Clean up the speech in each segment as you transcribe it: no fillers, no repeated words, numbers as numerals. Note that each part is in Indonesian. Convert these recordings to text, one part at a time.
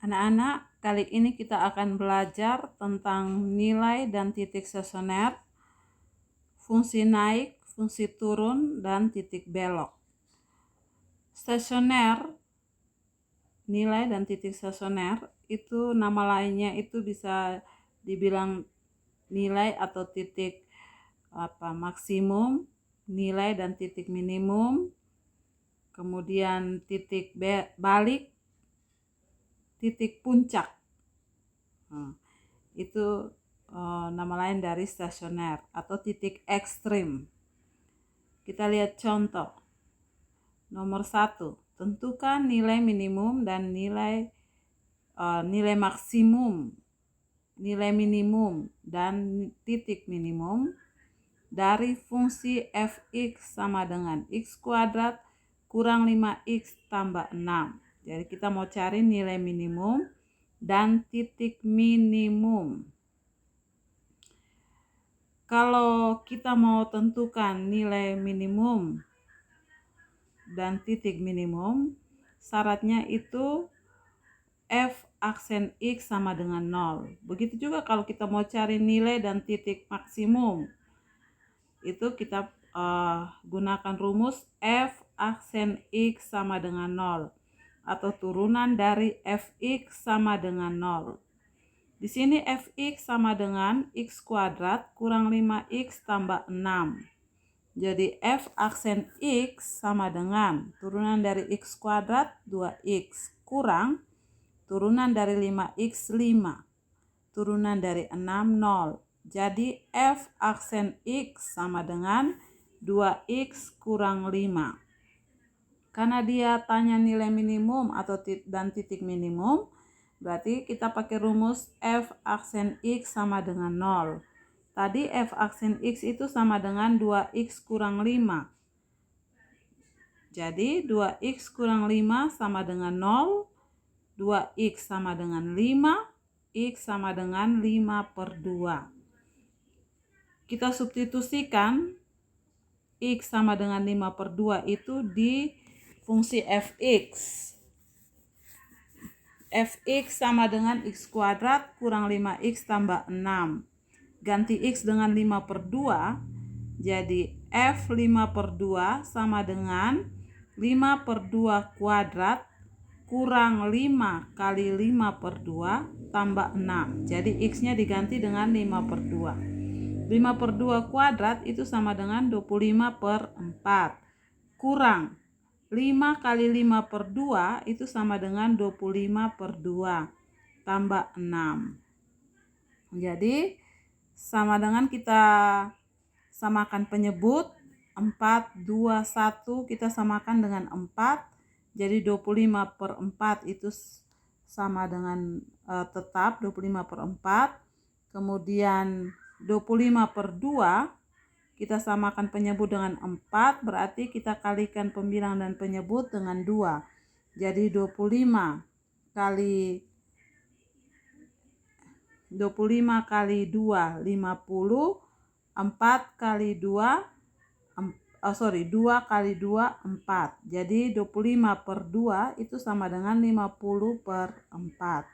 Anak-anak, kali ini kita akan belajar tentang nilai dan titik stasioner, fungsi naik, fungsi turun, dan titik belok. Stasioner, nilai dan titik stasioner itu nama lainnya itu bisa dibilang nilai atau titik maksimum, nilai dan titik minimum, kemudian titik balik, titik puncak. Itu nama lain dari stasioner atau titik ekstrim. Kita lihat contoh. Nomor 1, tentukan nilai minimum dan nilai maksimum, nilai minimum dan titik minimum dari fungsi fx sama dengan x kuadrat kurang 5x tambah 6. Jadi kita mau cari nilai minimum dan titik minimum. Kalau kita mau tentukan nilai minimum dan titik minimum, syaratnya itu f aksen x sama dengan 0. Begitu juga kalau kita mau cari nilai dan titik maksimum, itu kita gunakan rumus f aksen x sama dengan 0 atau turunan dari fx sama dengan 0. Di sini fx sama dengan x kuadrat kurang 5x tambah 6. Jadi f aksen x sama dengan turunan dari x kuadrat 2x kurang turunan dari 5x 5. Turunan dari 6 0. Jadi f aksen x sama dengan 2x kurang 5. Karena dia tanya nilai minimum atau dan titik minimum, berarti kita pakai rumus f aksen x sama dengan 0. Tadi f aksen x itu sama dengan 2x kurang 5. Jadi 2x kurang 5 sama dengan 0. 2x sama dengan 5. X sama dengan 5/2. Kita substitusikan x sama dengan 5/2 itu di fungsi fx. Fx sama dengan x kuadrat kurang 5x tambah 6. Ganti x dengan 5/2, jadi f 5/2 sama dengan 5/2 kuadrat kurang 5 kali 5/2 tambah 6. Jadi x-nya diganti dengan 5/2. 5/2 kuadrat itu sama dengan 25/4 kurang 5 kali 5/2 itu sama dengan 25/2 tambah 6. Jadi sama dengan kita samakan penyebut 4, 2, 1 kita samakan dengan 4. Jadi 25/4 itu sama dengan tetap 25/4. Kemudian 25/2 kita samakan penyebut dengan 4, berarti kita kalikan pembilang dan penyebut dengan 2. Jadi 25 kali 2 50, 4 kali 2 2 kali 2 4. Jadi 25/2 itu sama dengan 50/4.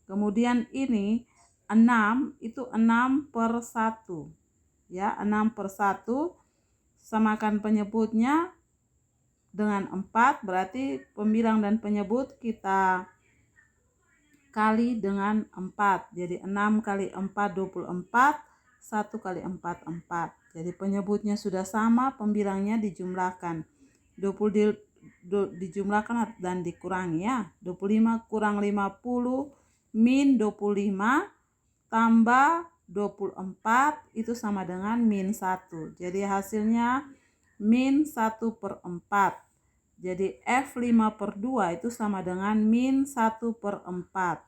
Kemudian ini 6 itu 6/1. Ya, 6/1 samakan penyebutnya dengan 4, berarti pembilang dan penyebut kita kali dengan 4. Jadi 6 kali 4 24, 1 kali 4 4. Jadi penyebutnya sudah sama, pembilangnya dijumlahkan. 20 dijumlahkan dan dikurangi ya. 25 kurang 50 min 25 tambah 24 itu sama dengan min 1. Jadi hasilnya min 1/4. Jadi f 5/2 itu sama dengan min 1/4.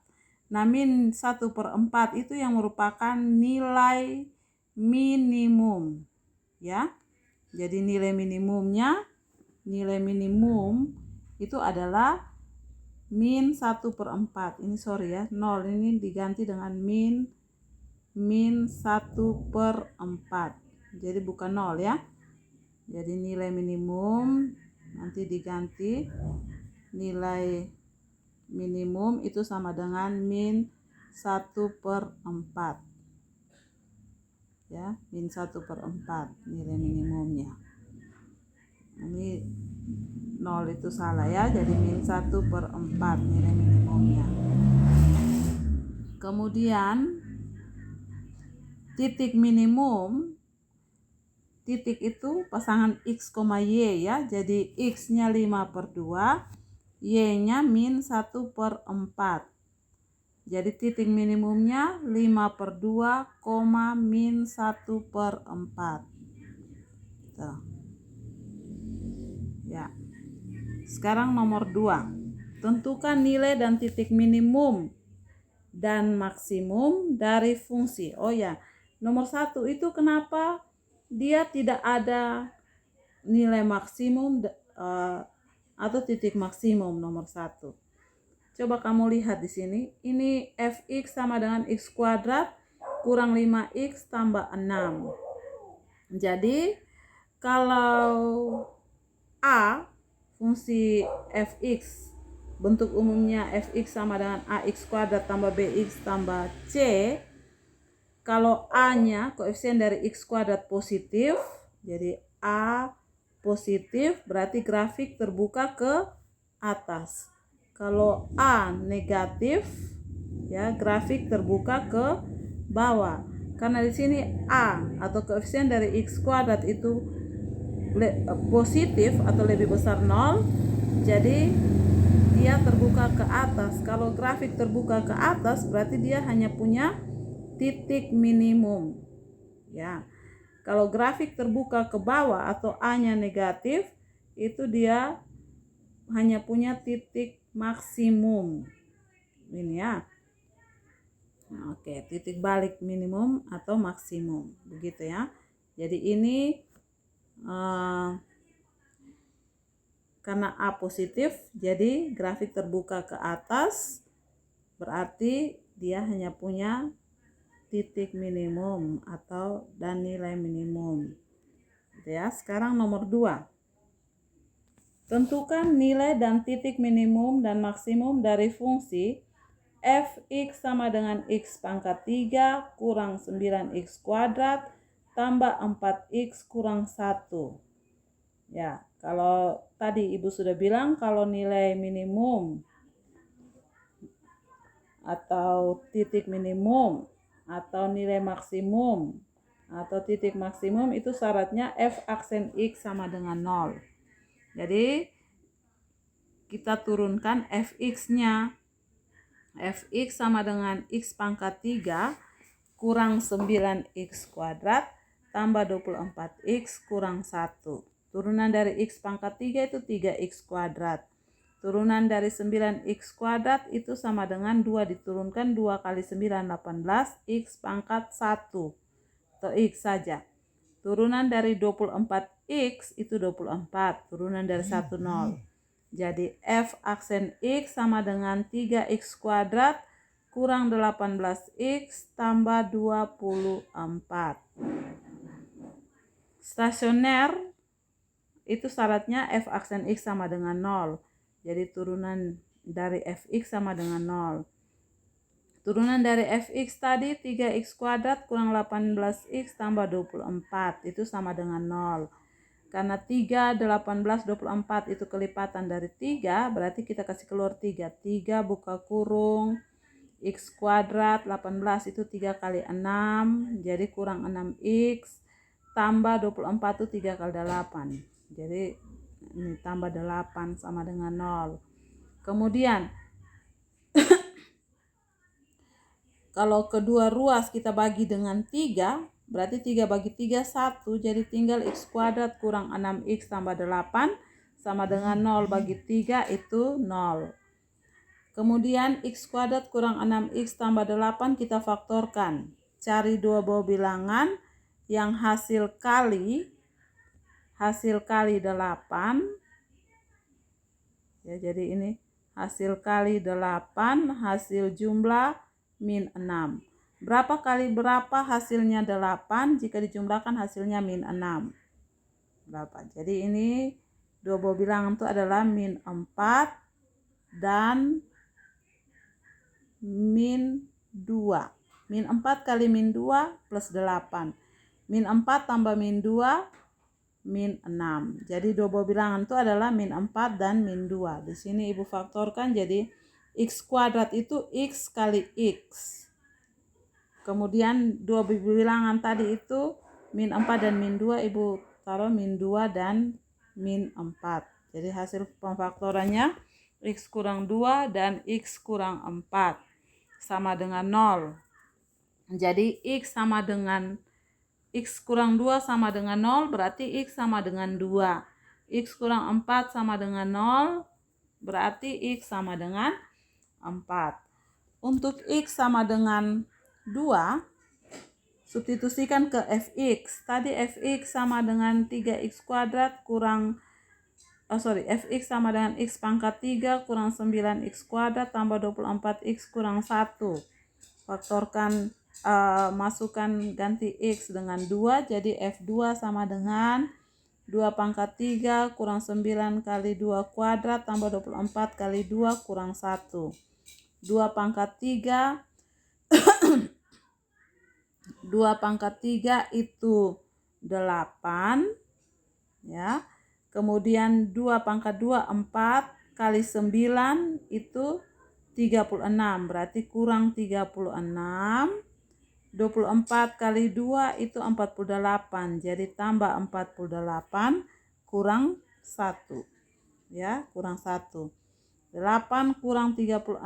Nah, min 1/4 itu yang merupakan nilai minimum ya. Jadi nilai minimum itu adalah min 1/4. Ini sorry ya, 0 ini diganti dengan min 1/4. Jadi bukan 0 ya. Jadi nilai minimum nanti diganti nilai minimum itu sama dengan min 1/4. Ya, min 1/4 nilai minimumnya. Ini 0 itu salah ya, jadi min 1/4 nilai minimumnya. Kemudian titik minimum, titik itu pasangan x, y ya, jadi x nya 5/2, y nya min 1/4. jadi titik minimumnya 5/2, min 1/4. Tuh. Ya. Sekarang nomor 2. Tentukan nilai dan titik minimum dan maksimum dari fungsi. Oh ya, nomor 1 itu kenapa dia tidak ada nilai maksimum atau titik maksimum nomor 1. Coba kamu lihat di sini. Ini fx sama dengan x kuadrat kurang 5x tambah 6. Jadi kalau A fungsi fx bentuk umumnya fx sama dengan ax kuadrat tambah bx tambah c. Kalau a nya koefisien dari x kuadrat positif, jadi a positif berarti grafik terbuka ke atas. Kalau a negatif, ya grafik terbuka ke bawah. Karena di sini a atau koefisien dari x kuadrat itu positif atau lebih besar 0, jadi dia terbuka ke atas. Kalau grafik terbuka ke atas berarti dia hanya punya titik minimum. Ya. Kalau grafik terbuka ke bawah atau A-nya negatif, itu dia hanya punya titik maksimum. Ini ya. Nah, oke, titik balik minimum atau maksimum. Begitu ya. Jadi ini karena A positif, jadi grafik terbuka ke atas, berarti dia hanya punya titik minimum atau dan nilai minimum. Ya, sekarang nomor 2. Tentukan nilai dan titik minimum dan maksimum dari fungsi fx sama dengan x pangkat 3 kurang 9x kuadrat tambah 4x kurang 1. Ya, kalau tadi Ibu sudah bilang kalau nilai minimum atau titik minimum atau nilai maksimum atau titik maksimum itu syaratnya f aksen x sama dengan 0. Jadi kita turunkan fx-nya. Fx sama dengan x pangkat 3 kurang 9x kuadrat tambah 24x kurang 1. Turunan dari x pangkat 3 itu 3x kuadrat. Turunan dari 9x kuadrat itu sama dengan 2 diturunkan 2 kali 9 18 x pangkat 1 atau x saja. Turunan dari 24x itu 24. Turunan dari 1 0. Jadi f aksen x sama dengan 3x kuadrat kurang 18x tambah 24. Stasioner itu syaratnya f aksen x sama dengan 0. Jadi turunan dari fx sama dengan 0. Turunan dari fx tadi 3x kuadrat kurang 18x tambah 24 itu sama dengan 0. Karena 3, 18, 24 itu kelipatan dari 3, berarti kita kasih keluar 3. 3 buka kurung, x kuadrat 18 itu 3 kali 6, jadi kurang 6x, tambah 24 itu 3 kali 8. Jadi ini tambah 8 sama dengan 0. Kemudian, kalau kedua ruas kita bagi dengan 3, berarti 3 bagi 3 1, jadi tinggal x kuadrat kurang 6x tambah 8 sama dengan 0 bagi 3 itu 0. Kemudian x kuadrat kurang 6x tambah 8 kita faktorkan. Cari dua buah bilangan yang hasil kali 8. Ya, jadi ini hasil kali 8, hasil jumlah min 6. Berapa kali berapa hasilnya 8 jika dijumlahkan hasilnya min 6. Berapa? Jadi ini dua buah bilangan itu adalah min 4 dan min 2. Min 4 kali min 2 plus 8. Min 4 tambah min 2 min 6. Jadi dua buah bilangan itu adalah min 4 dan min 2. Di sini Ibu faktorkan jadi x kuadrat itu x kali x. Kemudian dua bilangan tadi itu min 4 dan min 2, Ibu taruh min 2 dan min 4. Jadi hasil pemfaktorannya x kurang 2 dan x kurang 4 sama dengan 0. Jadi x sama dengan x kurang 2 sama dengan 0, berarti x sama dengan 2. X kurang 4 sama dengan 0, berarti x sama dengan 4. Untuk x sama dengan 2, substitusikan ke fx. Tadi fx sama dengan 3x kuadrat kurang fx sama dengan x pangkat 3 kurang 9x kuadrat tambah 24x kurang 1. Faktorkan, masukkan ganti x dengan 2, jadi f2 sama dengan 2 pangkat 3 kurang 9 kali 2 kuadrat tambah 24 kali 2 kurang 1. 2 pangkat 3 2 pangkat 3 itu 8 ya. Kemudian 2 pangkat 2 4 kali 9 itu 36, berarti kurang 36. 24 kali 2 itu 48, jadi tambah 48 kurang 1 ya, kurang 1. 8 kurang 36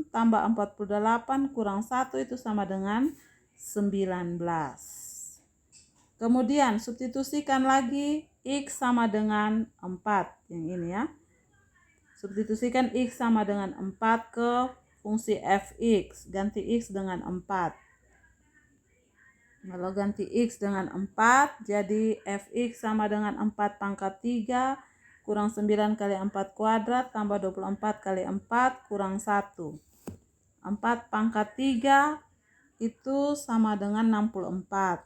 tambah 48 kurang 1 itu sama dengan 19. Kemudian substitusikan lagi x sama dengan 4 yang ini ya. Substitusikan x sama dengan 4 ke fungsi fx, ganti x dengan 4. Kalau ganti x dengan 4, jadi fx sama dengan 4 pangkat 3 kurang 9 kali 4 kuadrat tambah 24 kali 4 kurang 1. 4 pangkat 3 itu sama dengan 64.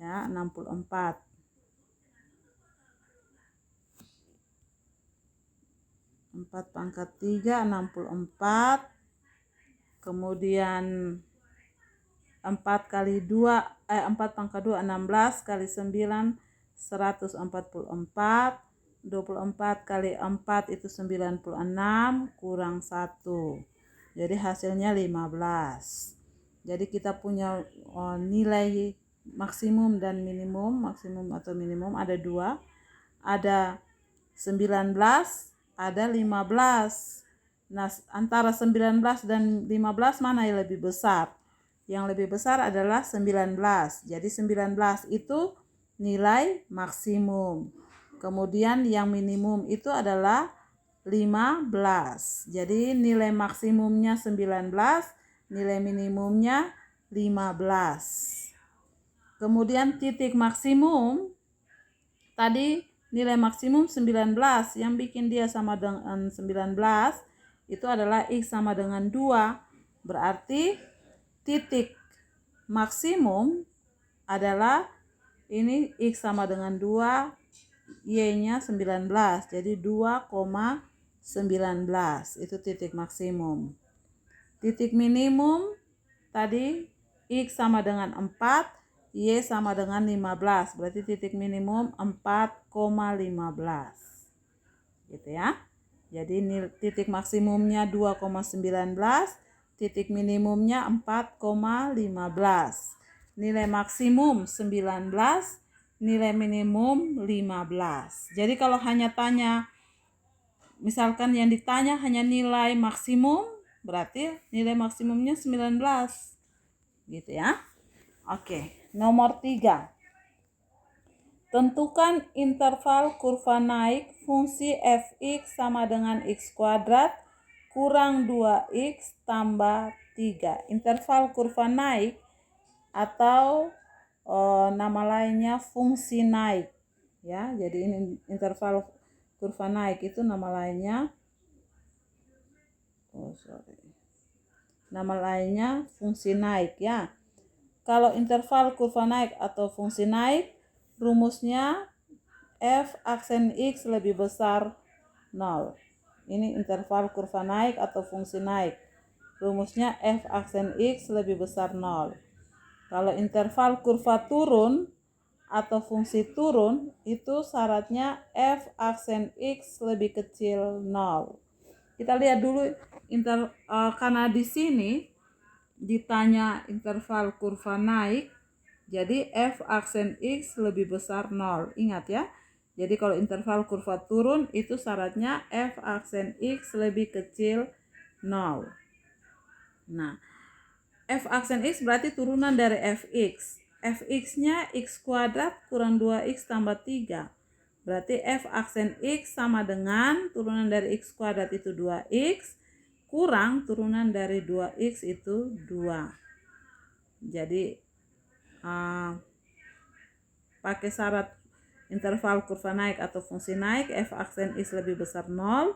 Ya, 64. 4 pangkat 3 64. Kemudian 4 kali 2 4 pangkat 2 16 kali 9 144. 24 kali 4 itu 96 kurang 1. Jadi hasilnya 15. Jadi kita punya nilai maksimum dan minimum. Maksimum atau minimum ada 2. Ada 19, ada 15. Nah, antara 19 dan 15 mana yang lebih besar? Yang lebih besar adalah 19. Jadi 19 itu nilai maksimum. Kemudian yang minimum itu adalah 15. Jadi nilai maksimumnya 19, nilai minimumnya 15. Kemudian titik maksimum tadi nilai maksimum 19, yang bikin dia sama dengan 19 itu adalah x sama dengan 2. Berarti titik maksimum adalah ini x sama dengan 2, y-nya 19. Jadi 2,19 itu titik maksimum. Titik minimum tadi x sama dengan 4, y sama dengan 15. Berarti titik minimum 4,15. Gitu ya. Jadi titik maksimumnya 2,19, titik minimumnya 4,15. Nilai maksimum 19, nilai minimum 15. Jadi kalau hanya tanya, misalkan yang ditanya hanya nilai maksimum, berarti nilai maksimumnya 19. Gitu ya. Oke, nomor 3. Tentukan interval kurva naik fungsi fx sama dengan x kuadrat kurang 2x tambah 3. Interval kurva naik atau nama lainnya fungsi naik ya. Jadi ini interval kurva naik itu nama lainnya nama lainnya fungsi naik ya. Kalau interval kurva naik atau fungsi naik, rumusnya f aksen x lebih besar 0. Ini interval kurva naik atau fungsi naik. rumusnya f aksen x lebih besar 0. Kalau interval kurva turun atau fungsi turun, itu syaratnya f aksen x lebih kecil 0. Kita lihat dulu karena di sini ditanya interval kurva naik, jadi f aksen x lebih besar 0. Ingat ya. Jadi kalau interval kurva turun itu syaratnya f aksen x lebih kecil 0. Nah, f aksen x berarti turunan dari fx. Fx-nya x kuadrat kurang 2x tambah 3. Berarti f aksen x sama dengan turunan dari x kuadrat itu 2x kurang turunan dari 2x itu 2. Jadi pakai syarat interval kurva naik atau fungsi naik, f aksen x lebih besar 0.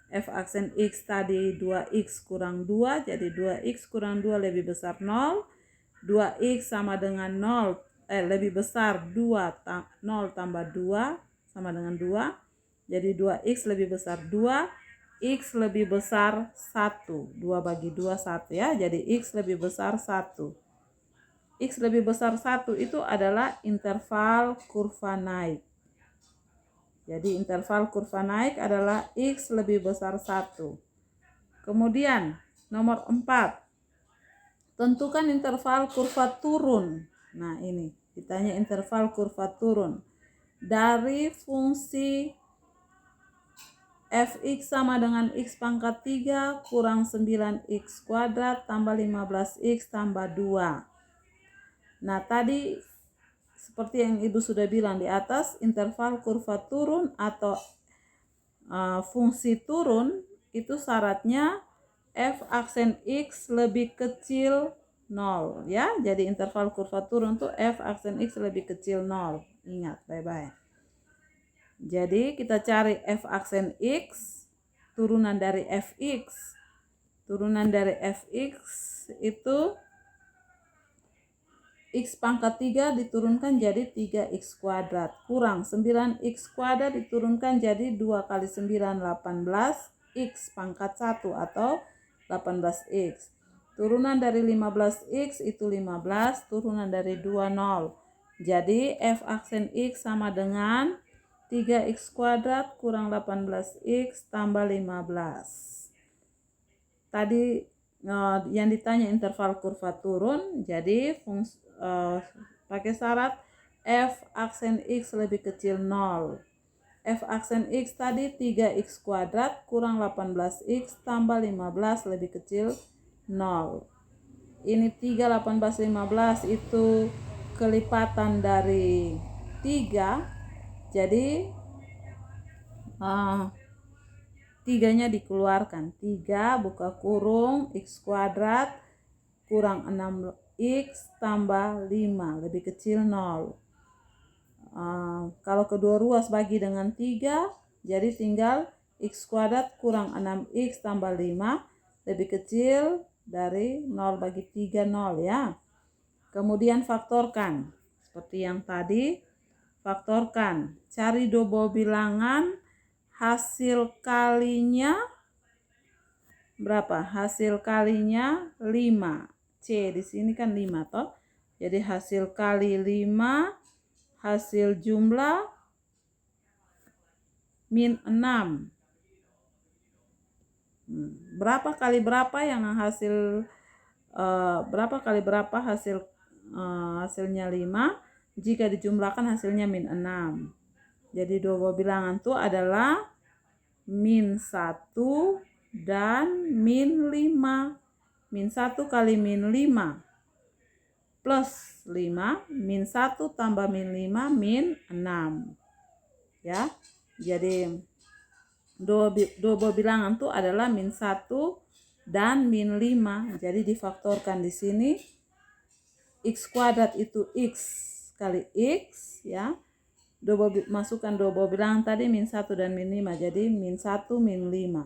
F aksen x tadi 2x kurang 2, jadi 2x kurang 2 lebih besar 0. 2x sama dengan 0, lebih besar 2, 0 tambah 2 sama dengan 2. Jadi 2x lebih besar 2, x lebih besar 1. 2 bagi 2, 1 ya. Jadi x lebih besar 1. X lebih besar 1 itu adalah interval kurva naik. Jadi interval kurva naik adalah x lebih besar 1. Kemudian nomor 4. Tentukan interval kurva turun. Nah ini ditanya interval kurva turun. Dari fungsi fx sama dengan x pangkat 3 kurang 9x kuadrat tambah 15x tambah 2. Nah tadi seperti yang ibu sudah bilang di atas, interval kurva turun atau fungsi turun itu syaratnya f aksen x lebih kecil 0 ya. Jadi interval kurva turun tuh f aksen x lebih kecil 0. Ingat baik-baik. Jadi kita cari f aksen x, turunan dari fx. Turunan dari fx itu x pangkat 3 diturunkan jadi 3x kuadrat kurang 9x kuadrat diturunkan jadi 2 kali 9 18x pangkat 1 atau 18x. Turunan dari 15x itu 15, turunan dari 2 0. Jadi f aksen x sama dengan 3x kuadrat kurang 18x tambah 15. Tadi yang ditanya interval kurva turun, jadi pakai syarat f aksen x lebih kecil 0. F aksen x tadi 3x kuadrat kurang 18x tambah 15 lebih kecil 0. Ini 3, 18, 15 itu kelipatan dari 3. Jadi 3-nya dikeluarkan. 3 buka kurung x kuadrat kurang 6x tambah 5 lebih kecil 0. Kalau kedua ruas bagi dengan 3, jadi tinggal x kuadrat kurang 6x tambah 5 lebih kecil dari 0 bagi 3 0 ya. Kemudian faktorkan. Seperti yang tadi, faktorkan. Cari double bilangan, hasil kalinya berapa? Hasil kalinya 5. C di sini kan 5 toh. Jadi hasil kali 5, hasil jumlah min 6. Berapa kali berapa yang hasil berapa kali berapa hasilnya 5, jika dijumlahkan hasilnya min 6. Jadi double bilangan itu adalah min 1 dan min 5. Min 1 kali min 5 plus 5, min 1 tambah min 5 min 6 ya. Jadi double bilangan itu adalah min 1 dan min 5. Jadi difaktorkan di sini. X kuadrat itu x kali x ya. Masukkan double bilangan tadi min 1 dan min 5. Jadi min 1 min 5.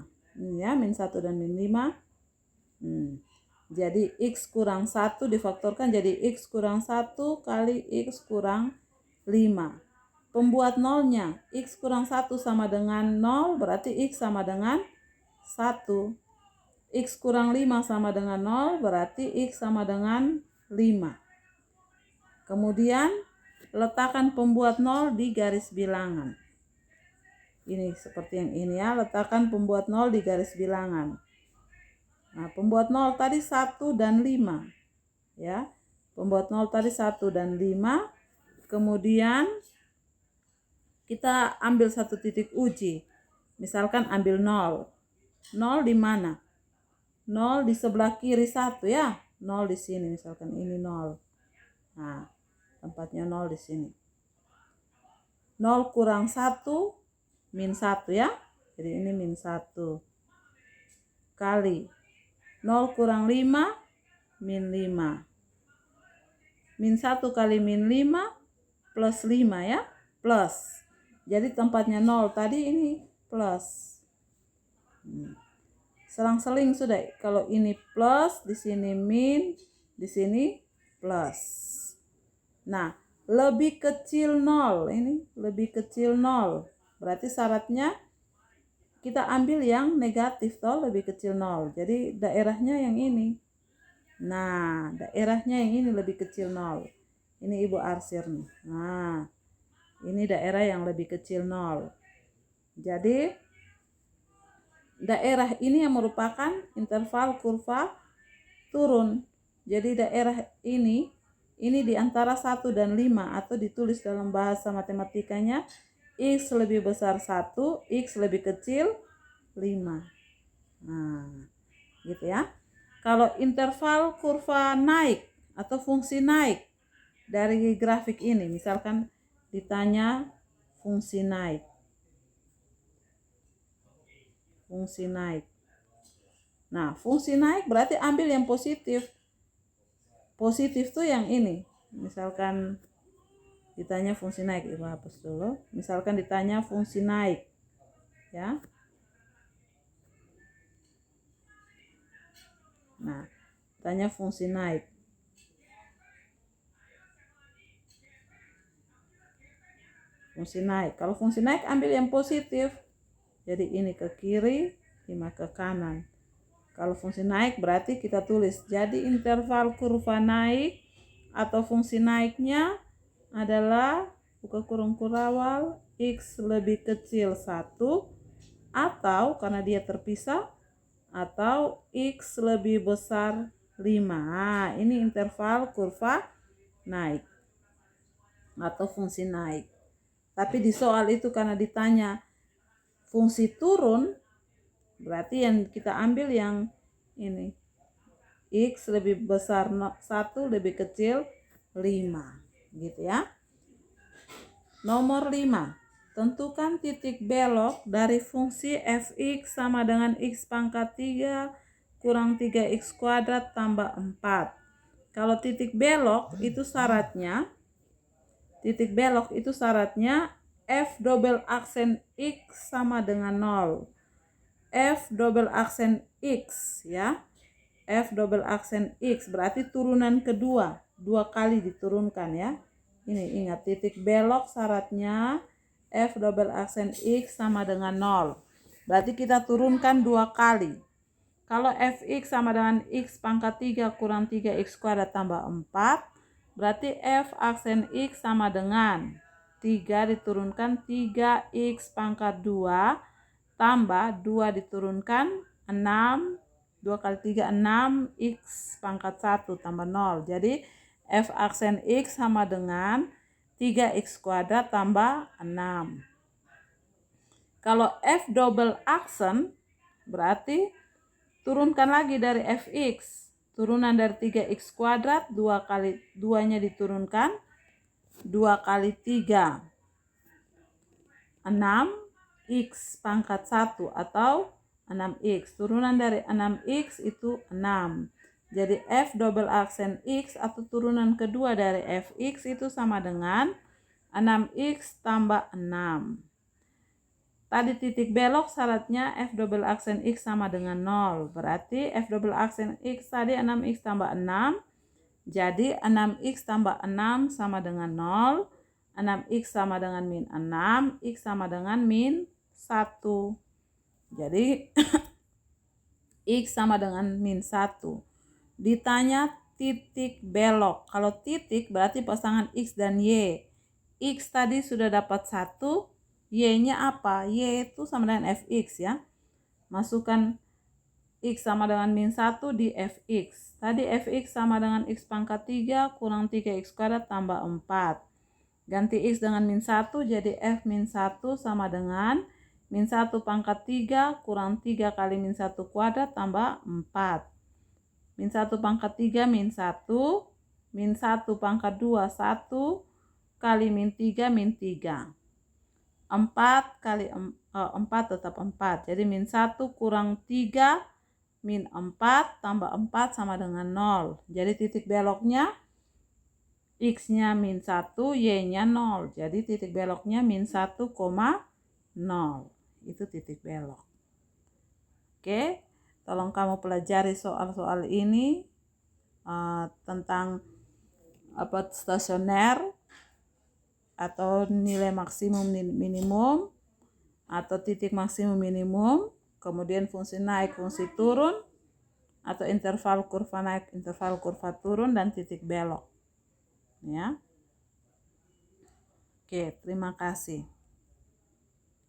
Ya, min 1 dan min 5. Jadi x kurang 1 difaktorkan jadi x kurang 1 kali x kurang 5. Pembuat nolnya, x kurang 1 sama dengan 0, berarti x sama dengan 1. X kurang 5 sama dengan 0, berarti X sama dengan 5. Kemudian letakkan pembuat 0 di garis bilangan. Ini seperti yang ini ya, letakkan pembuat 0 di garis bilangan. Nah, pembuat 0 tadi 1 dan 5. Ya. Pembuat 0 tadi 1 dan 5. Kemudian kita ambil satu titik uji. Misalkan ambil 0. 0 di mana? 0 di sebelah kiri 1 ya. 0 di sini, misalkan ini 0. Nah, tempatnya 0 di sini. 0 kurang 1 min 1 ya. Jadi ini min 1. Kali 0 kurang 5 min 5. Min 1 kali min 5 plus 5 ya. Plus. Jadi tempatnya 0 tadi ini plus. Selang-seling sudah. Kalau ini plus, di sini min, di sini plus. Nah, lebih kecil 0. Ini lebih kecil 0. Berarti syaratnya kita ambil yang negatif toh, lebih kecil 0. Jadi daerahnya yang ini. Nah, daerahnya yang ini lebih kecil 0. Ini Ibu arsir nih. Nah, ini daerah yang lebih kecil 0. Jadi daerah ini yang merupakan interval kurva turun. Jadi daerah ini di antara 1 dan 5, atau ditulis dalam bahasa matematikanya X lebih besar 1, X lebih kecil 5. Nah, gitu ya. Kalau interval kurva naik atau fungsi naik dari grafik ini, misalkan ditanya fungsi naik. Fungsi naik. Nah, fungsi naik berarti ambil yang positif. Positif tuh yang ini. Misalkan ditanya fungsi naik, Ibu hapus dulu. Misalkan ditanya fungsi naik. Ya. Nah, tanya fungsi naik. Fungsi naik. Kalau fungsi naik ambil yang positif. Jadi ini ke kiri, 5 ke kanan. Kalau fungsi naik berarti kita tulis. Jadi interval kurva naik atau fungsi naiknya adalah buka kurung kurawal X lebih kecil 1, atau karena dia terpisah, atau X lebih besar 5. Nah, ini interval kurva naik atau fungsi naik. Tapi di soal itu karena ditanya fungsi turun, berarti yang kita ambil yang ini. X lebih besar 1, lebih kecil 5. Gitu ya. Nomor 5. Tentukan titik belok dari fungsi fx sama dengan x pangkat 3 kurang 3x kuadrat tambah 4. Kalau titik belok itu syaratnya f double aksen x sama dengan 0. F double aksen x ya. F double aksen x berarti turunan kedua, 2 kali diturunkan ya. Ini ingat, titik belok syaratnya F double aksen X sama dengan 0. Berarti kita turunkan 2 kali. Kalau Fx sama dengan X pangkat 3 kurang 3X kuadrat tambah 4, berarti F aksen X sama dengan 3 diturunkan 3X pangkat 2 tambah 2 diturunkan 6. 2 kali 3, 6, X pangkat 1 tambah 0. Jadi F aksen X sama dengan 3X kuadrat tambah 6. Kalau F double aksen berarti turunkan lagi dari Fx. Turunan dari 3X kuadrat, 2 kali 2-nya diturunkan. 2 kali 3, 6X pangkat 1 atau 6X. Turunan dari 6X itu 6. Jadi F double aksen X atau turunan kedua dari Fx itu sama dengan 6X tambah 6. Tadi titik belok syaratnya F double aksen X sama dengan 0. Berarti F double aksen X tadi 6X tambah 6. Jadi 6X tambah 6 sama dengan 0. 6X sama dengan min 6. X sama dengan min 1. Jadi X sama dengan min 1. Ditanya titik belok. Kalau titik berarti pasangan X dan Y. X tadi sudah dapat 1, Y-nya apa? Y itu sama dengan Fx ya. Masukkan X sama dengan min 1 di Fx. Tadi Fx sama dengan X pangkat 3 kurang 3X kuadrat tambah 4. Ganti X dengan min 1 jadi F min 1 sama dengan min 1 pangkat 3 kurang 3 kali min 1 kuadrat tambah 4. Min 1 pangkat 3 min 1. Min 1 pangkat 2 1 kali min 3 min 3. 4 kali 4 tetap 4. Jadi min 1 kurang 3 min 4 tambah 4 sama dengan 0. Jadi titik beloknya X-nya min 1, Y-nya 0. Jadi titik beloknya min 1,0. Itu titik belok. Oke, tolong kamu pelajari soal-soal ini tentang stasioner atau nilai maksimum minimum atau titik maksimum minimum, kemudian fungsi naik, fungsi turun, atau interval kurva naik, interval kurva turun, dan titik belok. Ya. Oke, terima kasih.